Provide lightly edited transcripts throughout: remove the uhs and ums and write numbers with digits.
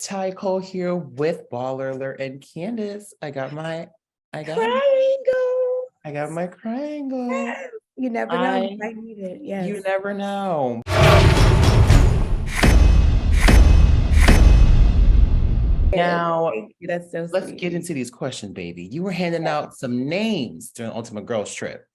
Ty Cole here with BallerAlert and Candiace. I got, Triangle. I got my triangle. Yes. You never know. You might need it. Yes. You never know. Now, Thank you. That's so let's sweet. get into these questions, baby. You were handing out some names during Ultimate Girls Trip.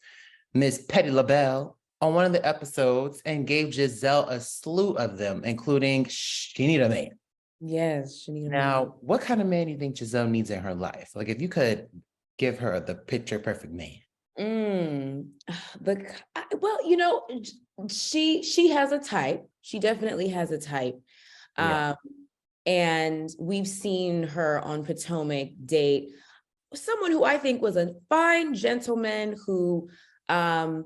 Miss Petty LaBelle on one of the episodes and gave Gizelle a slew of them, including she need a man. Yes, she need a man. Now, what kind of man do you think Gizelle needs in her life? Like, if you could give her the picture perfect man. Well, she has a type. She definitely has a type. Yeah. And we've seen her on Potomac date someone who I think was a fine gentleman who I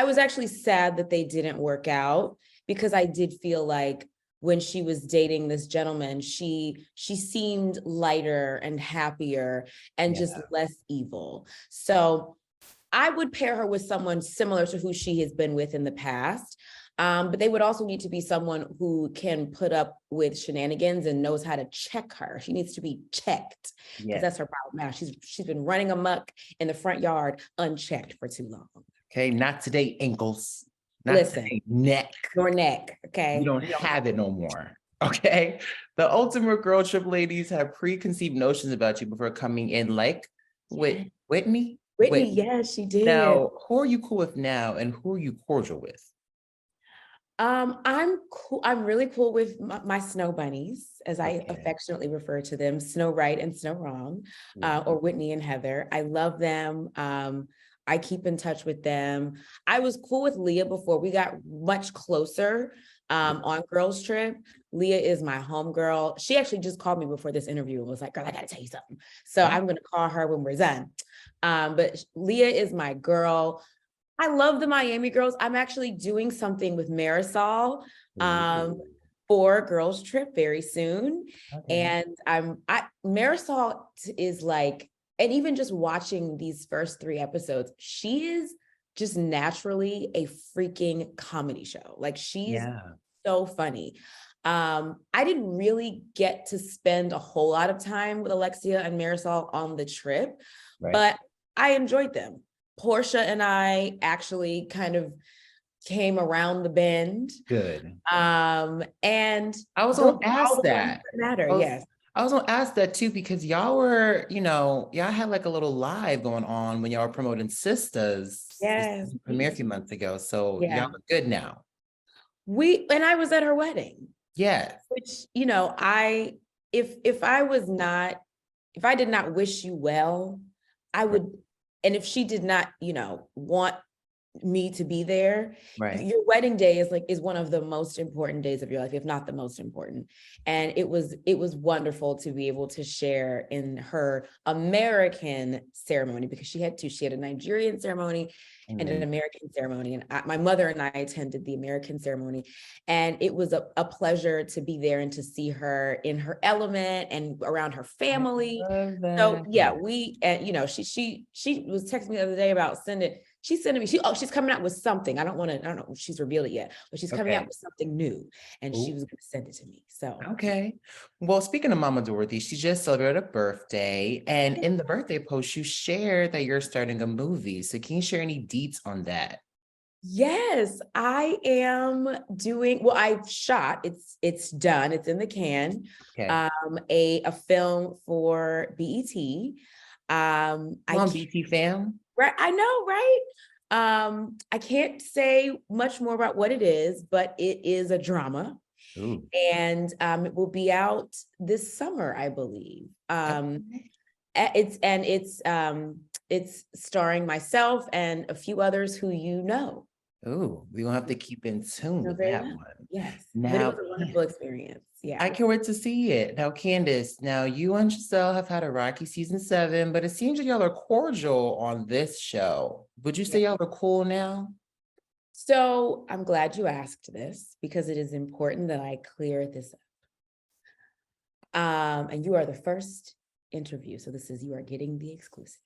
was actually sad that they didn't work out, because I did feel like when she was dating this gentleman, she seemed lighter and happier and just less evil. So I would pair her with someone similar to who she has been with in the past. But they would also need to be someone who can put up with shenanigans and knows how to check her. She needs to be checked, because that's her problem now. She's been running amok in the front yard unchecked for too long. Okay, not today, ankles. Not Listen, today, neck. your neck, okay? You don't have it no more. Okay. The Ultimate Girl Trip ladies have preconceived notions about you before coming in, like with Whitney. Whitney, yes, she did. Now, who are you cool with now, and who are you cordial with? I'm cool. I'm really cool with my snow bunnies, as I affectionately refer to them, Snow Right and Snow Wrong, or Whitney and Heather. I love them. I keep in touch with them. I was cool with Leah before we got much closer on Girls Trip. Leah is my homegirl. She actually just called me before this interview and was like, girl, I gotta tell you something. So I'm gonna call her when we're done. But Leah is my girl. I love the Miami girls. I'm actually doing something with Marisol for Girls Trip very soon. And Marisol is like, and even just watching these first 3 episodes, she is just naturally a freaking comedy show. Like, she's so funny. I didn't really get to spend a whole lot of time with Alexia and Marisol on the trip, but I enjoyed them. Portia and I actually kind of came around the bend. Good. And I was gonna ask that. Yes. I was gonna ask that too, because y'all were, y'all had like a little live going on when y'all were promoting Sisters. Yes. Premiere a few months ago. So y'all are good now. And I was at her wedding. Yeah. Which, if I did not wish you well, I would. And if she did not, want me to be there, your wedding day is one of the most important days of your life, if not the most important. And it was wonderful to be able to share in her American ceremony, because she had 2. She had a Nigerian ceremony and an American ceremony. And my mother and I attended the American ceremony. And it was a pleasure to be there and to see her in her element and around her family. So yeah, she was texting me the other day about she's sending me, she's coming out with something. I don't know if she's revealed it yet, but she's coming out with something new, and she was going to send it to me. So well, speaking of Mama Dorothy, she just celebrated a birthday, and in the birthday post you shared that you're starting a movie. So can you share any deets on that? Yes, I am doing, well, I've shot, it's done, it's in the can. A film for BET. BET fam. Right, I know, right? I can't say much more about what it is, but it is a drama. And it will be out this summer, I believe. It's starring myself and a few others who you know. Oh, we're gonna have to keep in tune with that one. Yes. Now, but it was a wonderful experience. Yeah. I can't wait to see it. Now, Candiace, you and Gizelle have had a rocky season 7, but it seems that y'all are cordial on this show. Would you say y'all are cool now? So I'm glad you asked this, because it is important that I clear this up. And you are the first interview. So you are getting the exclusive.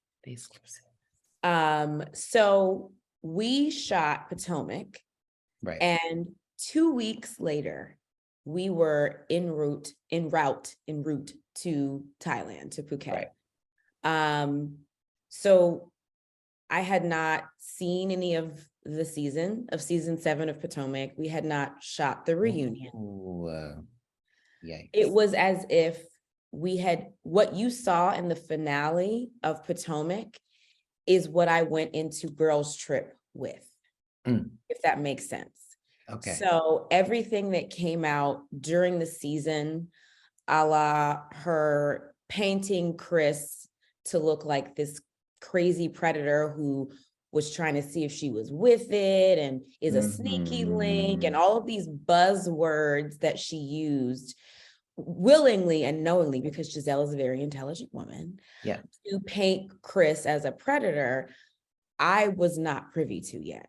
So we shot Potomac. And 2 weeks later, we were en route to Thailand, to Phuket. Right. So I had not seen any of the season 7 of Potomac. We had not shot the reunion. Ooh, yikes. It was as if what you saw in the finale of Potomac is what I went into Girls Trip with, if that makes sense. Okay. So everything that came out during the season, a la her painting Chris to look like this crazy predator who was trying to see if she was with it and is a sneaky link, and all of these buzzwords that she used willingly and knowingly, because Gizelle is a very intelligent woman, to paint Chris as a predator, I was not privy to yet.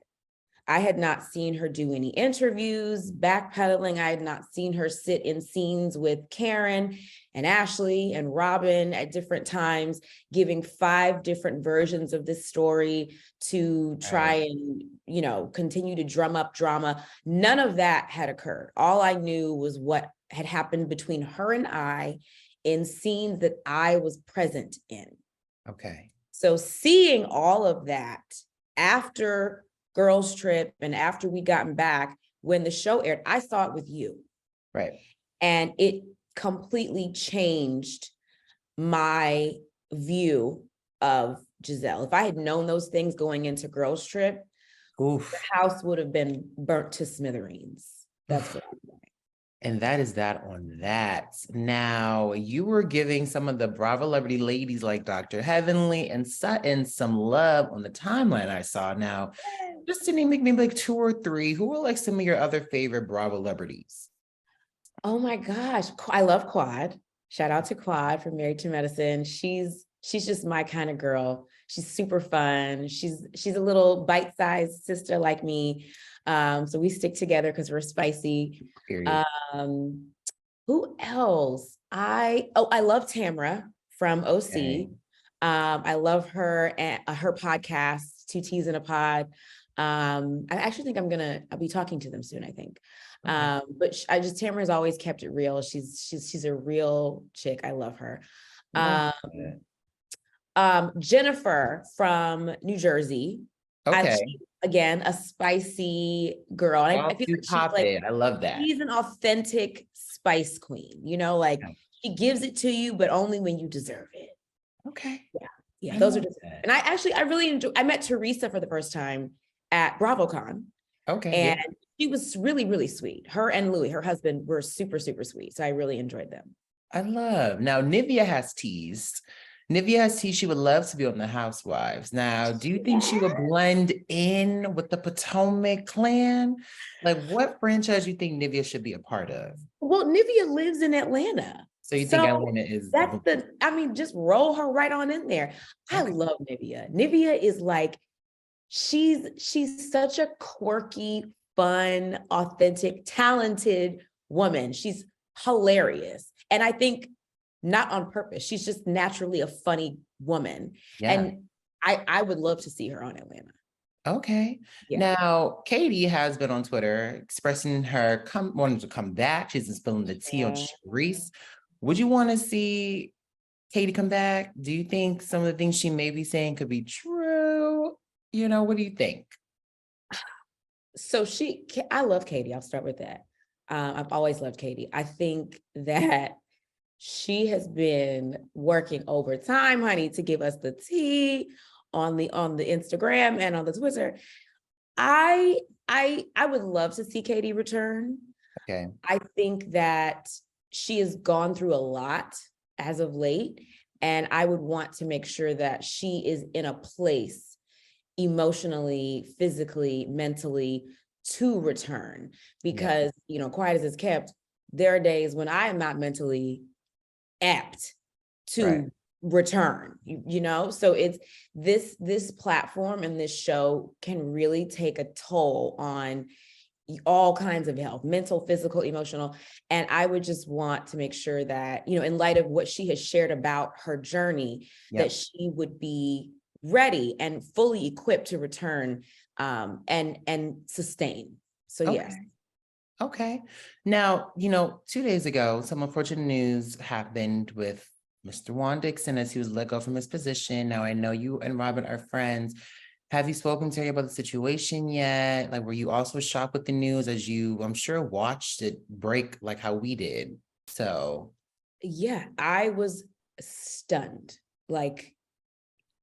I had not seen her do any interviews, backpedaling. I had not seen her sit in scenes with Karen and Ashley and Robin at different times, giving 5 different versions of this story to try and, continue to drum up drama. None of that had occurred. All I knew was what had happened between her and I in scenes that I was present in. Okay. So seeing all of that after Girls Trip and after we gotten back, when the show aired, I saw it with you. Right. And it completely changed my view of Gizelle. If I had known those things going into Girls Trip, the house would have been burnt to smithereens. That's what I'm saying. And that is that on that. Now, you were giving some of the Bravo celebrity ladies like Dr. Heavenly and Sutton some love on the timeline I saw. Now, just to name maybe like 2 or 3, who were like some of your other favorite Bravo celebrities? Oh my gosh, I love Quad. Shout out to Quad from Married to Medicine. She's just my kind of girl. She's super fun. She's a little bite-sized sister like me. So we stick together because we're spicy. Period. Who else? I love Tamra from OC. Okay. I love her and her podcast, 2 T's in a Pod. I actually think I'll be talking to them soon, I think. Okay. But Tamra has always kept it real. She's a real chick. I love her. Jennifer from New Jersey. Okay. Again, a spicy girl. And I feel like I love that. She's an authentic spice queen, she gives it to you, but only when you deserve it. Okay. Yeah. Those are just, and I really enjoyed. I met Teresa for the first time at BravoCon. Okay. And she was really, really sweet. Her and Louis, her husband, were super, super sweet. So I really enjoyed them. I love. Now, Nivea has teased she would love to be on the Housewives. Now, do you think she would blend in with the Potomac clan? Like, what franchise you think Nivea should be a part of? Well, Nivea lives in Atlanta. So you think Atlanta is... just roll her right on in there. Okay. I love Nivea. Nivea is like, she's such a quirky, fun, authentic, talented woman. She's hilarious. And I think not on purpose. She's just naturally a funny woman. Yeah. And I would love to see her on Atlanta. Okay. Yeah. Now, Katie has been on Twitter expressing her wanting to come back. She's been spilling the tea on Charisse. Would you want to see Katie come back? Do you think some of the things she may be saying could be true? What do you think? So I love Katie. I'll start with that. I've always loved Katie. I think that she has been working overtime, honey, to give us the tea on the Instagram and on the Twitter. I would love to see Katie return. Okay. I think that she has gone through a lot as of late, and I would want to make sure that she is in a place emotionally, physically, mentally to return, because quiet as it's kept, there are days when I am not mentally apt to return, so it's this platform and this show can really take a toll on all kinds of health, mental, physical, emotional. And I would just want to make sure that, in light of what she has shared about her journey, that she would be ready and fully equipped to return and sustain. So yes. Okay. Now, 2 days ago, some unfortunate news happened with Mr. Juan Dixon as he was let go from his position. Now, I know you and Robin are friends. Have you spoken to her about the situation yet? Like, were you also shocked with the news as you, I'm sure, watched it break like how we did? So, Yeah, I was stunned. Like,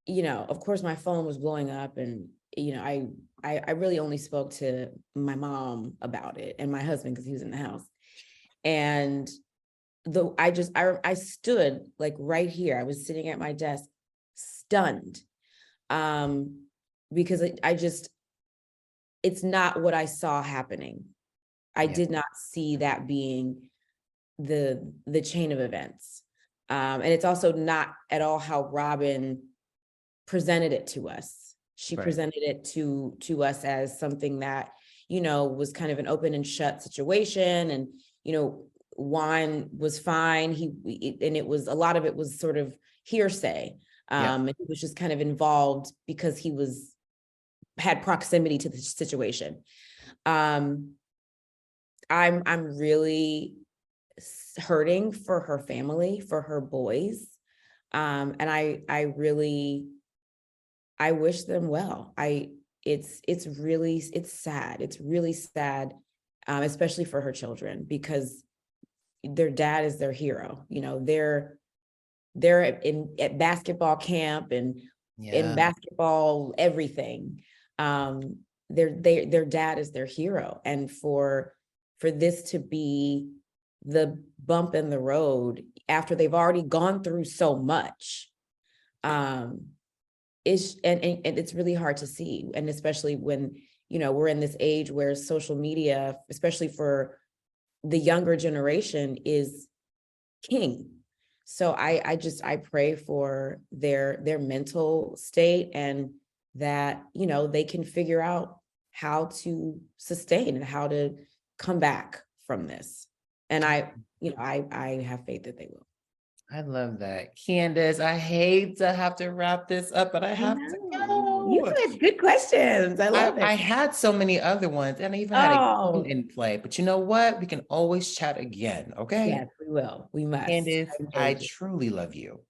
of course my phone was blowing up, and I really only spoke to my mom about it and my husband because he was in the house. And I stood like right here. I was sitting at my desk, stunned, because it's not what I saw happening. I yeah, did not see that being the chain of events. And it's also not at all how Robin presented it to us. She right. presented it to us as something that, was kind of an open and shut situation. And, Juan was fine. And it was, a lot of it was sort of hearsay. Yeah. And he was just kind of involved because he had proximity to the situation. I'm really hurting for her family, for her boys. And I wish them well. It's sad. It's really sad, especially for her children, because their dad is their hero. They're at basketball camp and in Yeah. basketball, everything. Their dad is their hero. And for this to be the bump in the road after they've already gone through so much, is and it's really hard to see. And especially when, we're in this age where social media, especially for the younger generation, is king. So I pray for their mental state, and that, they can figure out how to sustain and how to come back from this. And I have faith that they will. I love that. Candice, I hate to have to wrap this up, but I I have to know. You go. had good questions. I love I it. had so many other ones, and I even had a game Oh, in play, but you know what? We can always chat again, okay? yes, we will. We must. Candice, I I enjoyed it. truly love you.